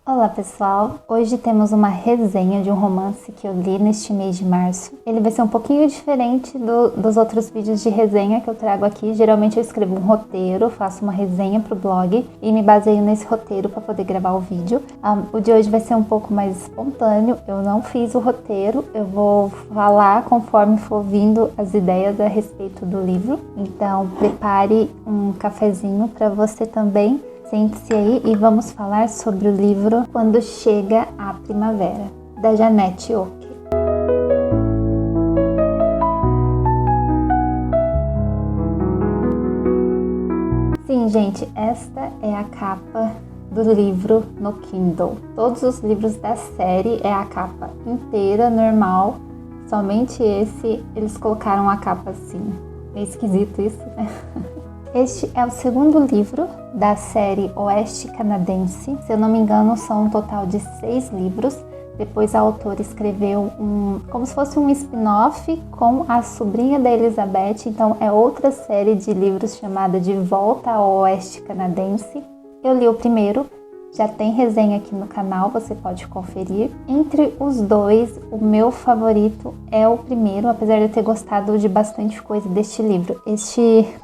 Olá pessoal, hoje temos uma resenha de um romance que eu li neste mês de março. Ele vai ser um pouquinho diferente dos outros vídeos de resenha que eu trago aqui. Geralmente eu escrevo um roteiro, faço uma resenha para o blog e me baseio nesse roteiro para poder gravar o vídeo. O de hoje vai ser um pouco mais espontâneo, eu não fiz o roteiro, eu vou falar conforme for vindo as ideias a respeito do livro. Então prepare um cafezinho para você também. Sente-se aí e vamos falar sobre o livro Quando Chega a Primavera, da Janette Oke. Sim, gente, esta é a capa do livro no Kindle. Todos os livros da série é a capa inteira, normal. Somente esse, eles colocaram a capa assim. Meio esquisito isso, né? Este é o segundo livro da série Oeste Canadense. Se eu não me engano, são um total de 6 livros. Depois a autora escreveu como se fosse um spin-off com a sobrinha da Elizabeth. Então é outra série de livros chamada De Volta ao Oeste Canadense. Eu li o primeiro, já tem resenha aqui no canal, você pode conferir. Entre os dois, o meu favorito é o primeiro, apesar de eu ter gostado de bastante coisa deste livro.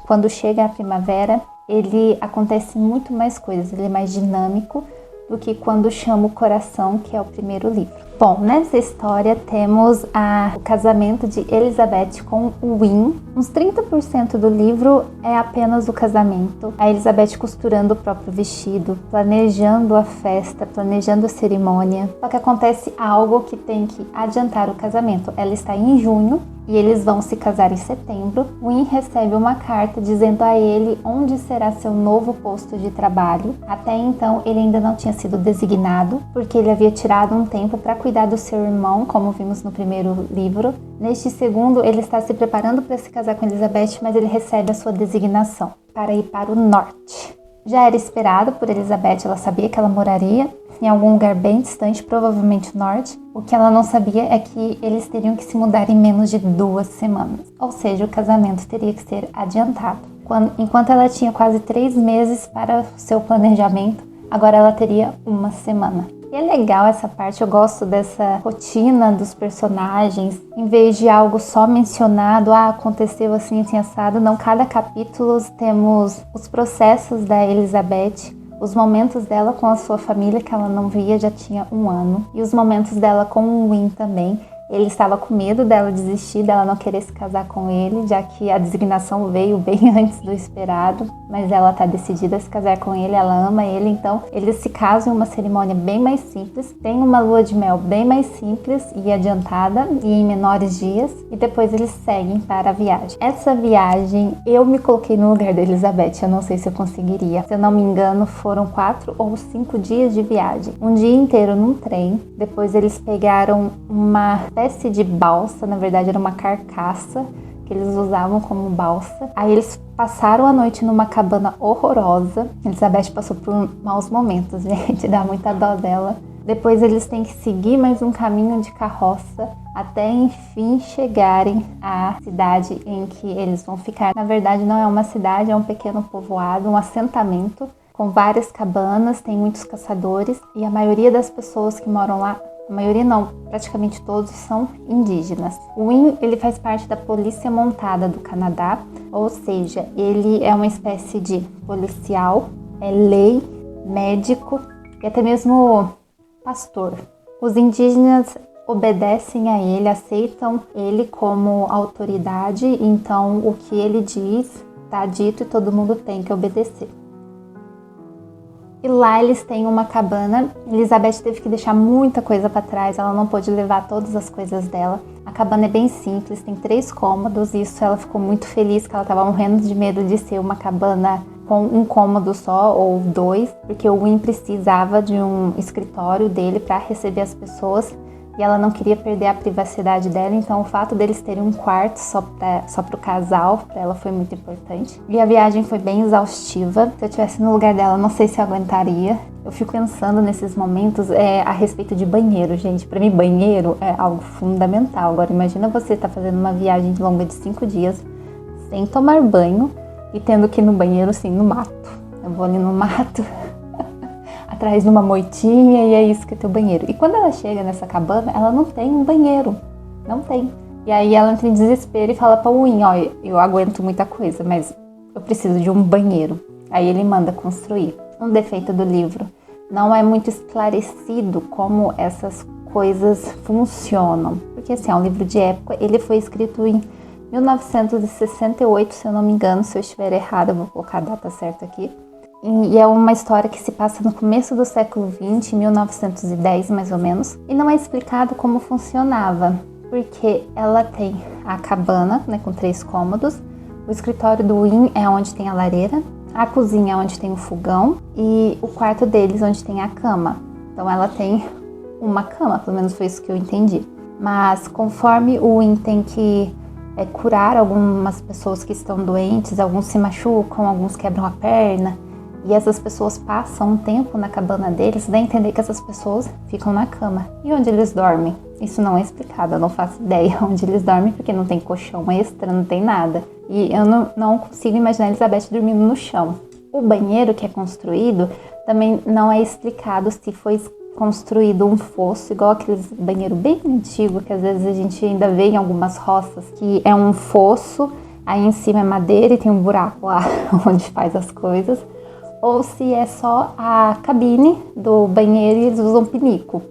Quando Chega a Primavera, ele acontece muito mais coisas, ele é mais dinâmico do que Quando Chama o Coração, que é o primeiro livro. Bom, nessa história temos o casamento de Elizabeth com o Win. Uns 30% do livro é apenas o casamento. A Elizabeth costurando o próprio vestido, planejando a festa, planejando a cerimônia. Só que acontece algo que tem que adiantar o casamento. Ela está em junho e eles vão se casar em setembro. O Win recebe uma carta dizendo a ele onde será seu novo posto de trabalho. Até então ele ainda não tinha sido designado, porque ele havia tirado um tempo para cuidar do seu irmão, como vimos no primeiro livro. Neste segundo, ele está se preparando para se casar com Elizabeth, mas ele recebe a sua designação para ir para o norte. Já era esperado por Elizabeth, ela sabia que ela moraria em algum lugar bem distante, provavelmente o norte. O que ela não sabia é que eles teriam que se mudar em menos de 2 semanas. Ou seja, o casamento teria que ser adiantado. Enquanto ela tinha quase 3 meses para o seu planejamento, agora ela teria 1 semana. E é legal essa parte, eu gosto dessa rotina dos personagens, em vez de algo só mencionado, aconteceu assim, assado, não, cada capítulo temos os processos da Elizabeth, os momentos dela com a sua família, que ela não via já tinha 1 ano, e os momentos dela com o Win também. Ele estava com medo dela desistir, dela não querer se casar com ele, já que a designação veio bem antes do esperado, mas ela está decidida a se casar com ele, ela ama ele, então eles se casam em uma cerimônia bem mais simples, tem uma lua de mel bem mais simples e adiantada e em menores dias, e depois eles seguem para a viagem. Essa viagem, eu me coloquei no lugar da Elizabeth, eu não sei se eu conseguiria. Se eu não me engano, foram 4 ou 5 dias de viagem. Um dia inteiro num trem, depois eles pegaram uma espécie de balsa, na verdade era uma carcaça que eles usavam como balsa. Aí eles passaram a noite numa cabana horrorosa. Elizabeth passou por maus momentos, gente, dá muita dó dela. Depois eles têm que seguir mais um caminho de carroça até enfim chegarem à cidade em que eles vão ficar. Na verdade não é uma cidade, é um pequeno povoado, um assentamento com várias cabanas, tem muitos caçadores e a maioria das pessoas que moram lá, a maioria não, praticamente todos são indígenas. O Win, ele faz parte da Polícia Montada do Canadá, ou seja, ele é uma espécie de policial, é lei, médico e até mesmo pastor. Os indígenas obedecem a ele, aceitam ele como autoridade, então o que ele diz está dito e todo mundo tem que obedecer. E lá eles têm uma cabana. Elizabeth teve que deixar muita coisa para trás, ela não pôde levar todas as coisas dela. A cabana é bem simples, tem 3 cômodos, e isso ela ficou muito feliz, que ela estava morrendo de medo de ser uma cabana com um cômodo só ou 2, porque o Win precisava de um escritório dele para receber as pessoas e ela não queria perder a privacidade dela, então o fato deles terem um quarto só para o casal, para ela foi muito importante. E a viagem foi bem exaustiva. Se eu estivesse no lugar dela, não sei se eu aguentaria. Eu fico pensando nesses momentos a respeito de banheiro, gente. Para mim, banheiro é algo fundamental. Agora, imagina você estar fazendo uma viagem longa de 5 dias sem tomar banho e tendo que ir no banheiro, assim, no mato. Eu vou ali no mato atrás de uma moitinha e é isso que é teu banheiro. E quando ela chega nessa cabana, ela não tem um banheiro. Não tem. E aí ela entra em desespero e fala pra Win, ó, eu aguento muita coisa, mas eu preciso de um banheiro. Aí ele manda construir. Um defeito do livro: não é muito esclarecido como essas coisas funcionam. Porque assim, é um livro de época, ele foi escrito em 1968, se eu não me engano. Se eu estiver errada, eu vou colocar a data certa aqui. E é uma história que se passa no começo do século XX, 1910 mais ou menos. E não é explicado como funcionava, porque ela tem a cabana, né, com 3 cômodos. O escritório do Win é onde tem a lareira. A cozinha é onde tem o fogão. E o quarto deles onde tem a cama. Então ela tem uma cama, pelo menos foi isso que eu entendi. Mas conforme o Win tem que curar algumas pessoas que estão doentes, alguns se machucam, alguns quebram a perna, e essas pessoas passam um tempo na cabana deles, dá a entender que essas pessoas ficam na cama. E onde eles dormem? Isso não é explicado, eu não faço ideia onde eles dormem, porque não tem colchão extra, não tem nada. E eu não consigo imaginar a Elizabeth dormindo no chão. O banheiro que é construído também não é explicado se foi construído um fosso, igual aqueles banheiro bem antigo, que às vezes a gente ainda vê em algumas roças, que é um fosso, aí em cima é madeira e tem um buraco lá onde faz as coisas. Ou se é só a cabine do banheiro e eles usam pinico.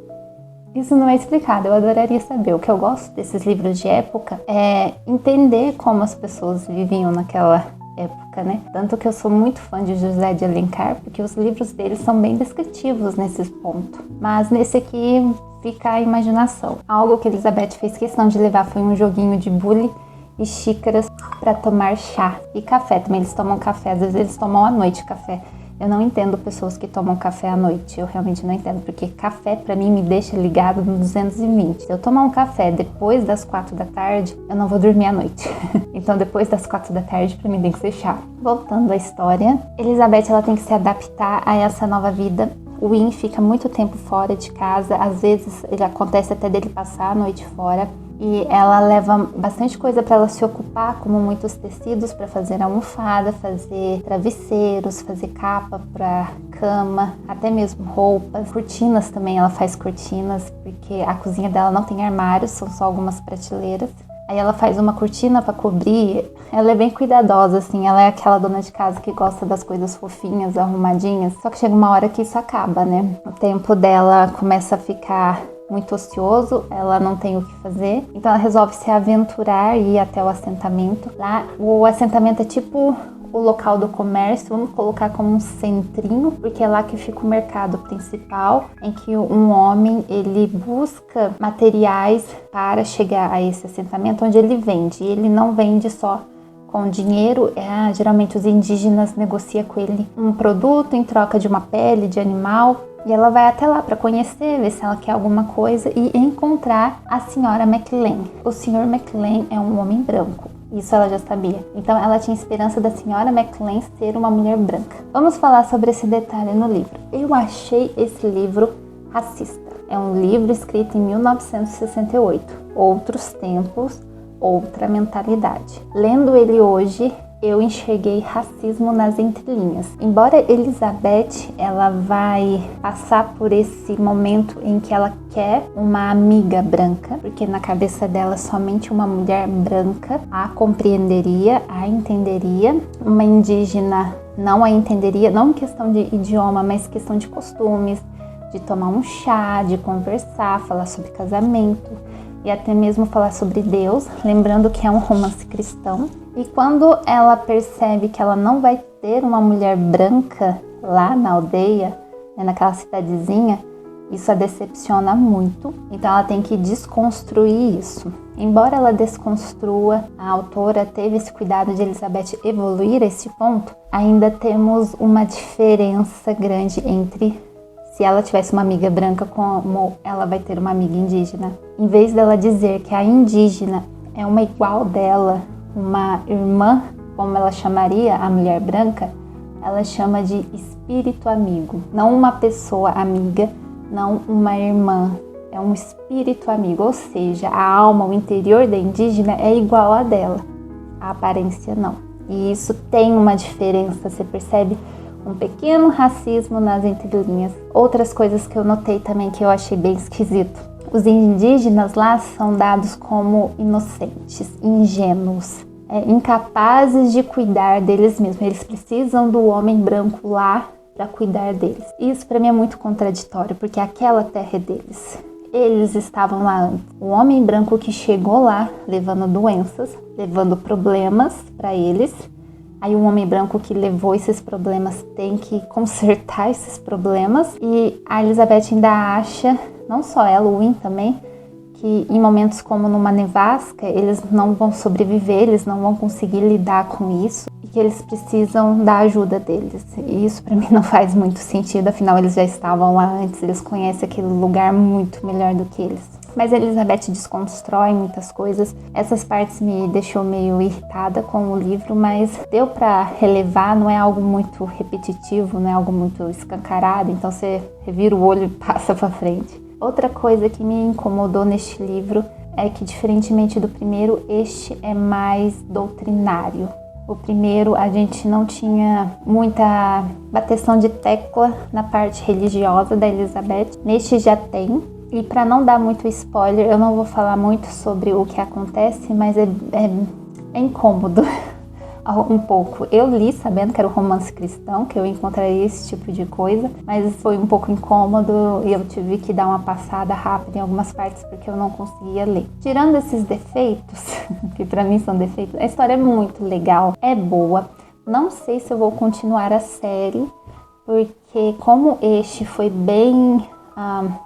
Isso não é explicado, eu adoraria saber. O que eu gosto desses livros de época é entender como as pessoas viviam naquela época, né? Tanto que eu sou muito fã de José de Alencar, porque os livros dele são bem descritivos nesses pontos. Mas nesse aqui fica a imaginação. Algo que Elizabeth fez questão de levar foi um joguinho de bule e xícaras para tomar chá. E café também, eles tomam café, às vezes eles tomam à noite café. Eu não entendo pessoas que tomam café à noite, eu realmente não entendo, porque café pra mim me deixa ligado no 220. Se eu tomar um café depois das 4 da tarde, eu não vou dormir à noite. Então depois das 4 da tarde pra mim tem que ser chá. Voltando à história, Elizabeth ela tem que se adaptar a essa nova vida. O Win fica muito tempo fora de casa, às vezes ele acontece até dele passar a noite fora. E ela leva bastante coisa para ela se ocupar, como muitos tecidos para fazer almofada, fazer travesseiros, fazer capa para cama, até mesmo roupas. Cortinas também, ela faz cortinas, porque a cozinha dela não tem armários, são só algumas prateleiras. Aí ela faz uma cortina para cobrir. Ela é bem cuidadosa, assim, ela é aquela dona de casa que gosta das coisas fofinhas, arrumadinhas. Só que chega uma hora que isso acaba, né? O tempo dela começa a ficar muito ocioso, ela não tem o que fazer, então ela resolve se aventurar e ir até o assentamento. Lá, o assentamento é tipo o local do comércio, vamos colocar como um centrinho, porque é lá que fica o mercado principal, em que um homem, ele busca materiais para chegar a esse assentamento, onde ele vende. E ele não vende só com dinheiro, geralmente os indígenas negociam com ele um produto em troca de uma pele de animal. E ela vai até lá para conhecer, ver se ela quer alguma coisa e encontrar a senhora McLean. O senhor McLean é um homem branco, isso ela já sabia. Então ela tinha esperança da senhora McLean ser uma mulher branca. Vamos falar sobre esse detalhe no livro. Eu achei esse livro racista. É um livro escrito em 1968. Outros tempos, outra mentalidade. Lendo ele hoje, eu enxerguei racismo nas entrelinhas. Embora Elizabeth, ela vai passar por esse momento em que ela quer uma amiga branca, porque na cabeça dela somente uma mulher branca a compreenderia, a entenderia. Uma indígena não a entenderia, não em questão de idioma, mas questão de costumes, de tomar um chá, de conversar, falar sobre casamento e até mesmo falar sobre Deus, lembrando que é um romance cristão. E quando ela percebe que ela não vai ter uma mulher branca lá na aldeia, naquela cidadezinha, isso a decepciona muito. Então ela tem que desconstruir isso. Embora ela desconstrua, a autora teve esse cuidado de Elizabeth evoluir a esse ponto, ainda temos uma diferença grande entre se ela tivesse uma amiga branca, como ela vai ter uma amiga indígena. Em vez dela dizer que a indígena é uma igual dela, uma irmã, como ela chamaria a mulher branca, ela chama de espírito amigo. Não uma pessoa amiga, não uma irmã, é um espírito amigo, ou seja, a alma, o interior da indígena é igual a dela, a aparência não. E isso tem uma diferença, você percebe um pequeno racismo nas entrelinhas. Outras coisas que eu notei também que eu achei bem esquisito. Os indígenas lá são dados como inocentes, ingênuos, incapazes de cuidar deles mesmos. Eles precisam do homem branco lá para cuidar deles. Isso para mim é muito contraditório, porque aquela terra é deles. Eles estavam lá antes. O homem branco que chegou lá levando doenças, levando problemas para eles. Aí um homem branco que levou esses problemas tem que consertar esses problemas. E a Elizabeth ainda acha, não só ela, o Win também, que em momentos como numa nevasca, eles não vão sobreviver, eles não vão conseguir lidar com isso e que eles precisam da ajuda deles. E isso para mim não faz muito sentido, afinal eles já estavam lá antes, eles conhecem aquele lugar muito melhor do que eles. Mas a Elizabeth desconstrói muitas coisas. Essas partes me deixou meio irritada com o livro, mas deu para relevar, não é algo muito repetitivo, não é algo muito escancarado, então você revira o olho e passa para frente. Outra coisa que me incomodou neste livro é que, diferentemente do primeiro, este é mais doutrinário. O primeiro a gente não tinha muita bateção de tecla na parte religiosa da Elizabeth. Neste já tem. E para não dar muito spoiler, eu não vou falar muito sobre o que acontece, mas é incômodo um pouco. Eu li sabendo que era um romance cristão, que eu encontraria esse tipo de coisa, mas foi um pouco incômodo e eu tive que dar uma passada rápida em algumas partes porque eu não conseguia ler. Tirando esses defeitos, que para mim são defeitos, a história é muito legal, é boa. Não sei se eu vou continuar a série, porque como este foi bem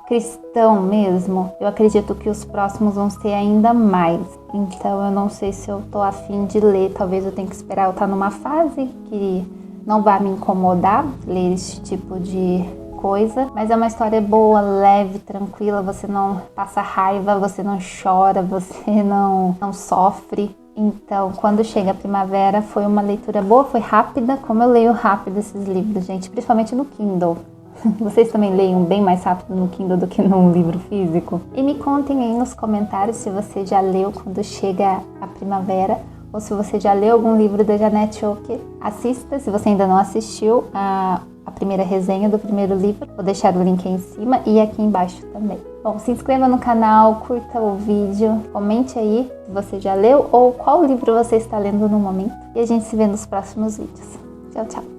cristão mesmo, eu acredito que os próximos vão ser ainda mais. Então eu não sei se eu tô afim de ler, talvez eu tenha que esperar eu estar numa fase que não vai me incomodar ler esse tipo de coisa, mas é uma história boa, leve, tranquila, você não passa raiva, você não chora, você não sofre. Então, quando chega a primavera, foi uma leitura boa, foi rápida, como eu leio rápido esses livros, gente, principalmente no Kindle. Vocês também leiam bem mais rápido no Kindle do que num livro físico? E me contem aí nos comentários se você já leu quando chega a primavera ou se você já leu algum livro da Janette Oker. Assista, se você ainda não assistiu, a primeira resenha do primeiro livro. Vou deixar o link aí em cima e aqui embaixo também. Bom, se inscreva no canal, curta o vídeo, comente aí se você já leu ou qual livro você está lendo no momento. E a gente se vê nos próximos vídeos. Tchau, tchau!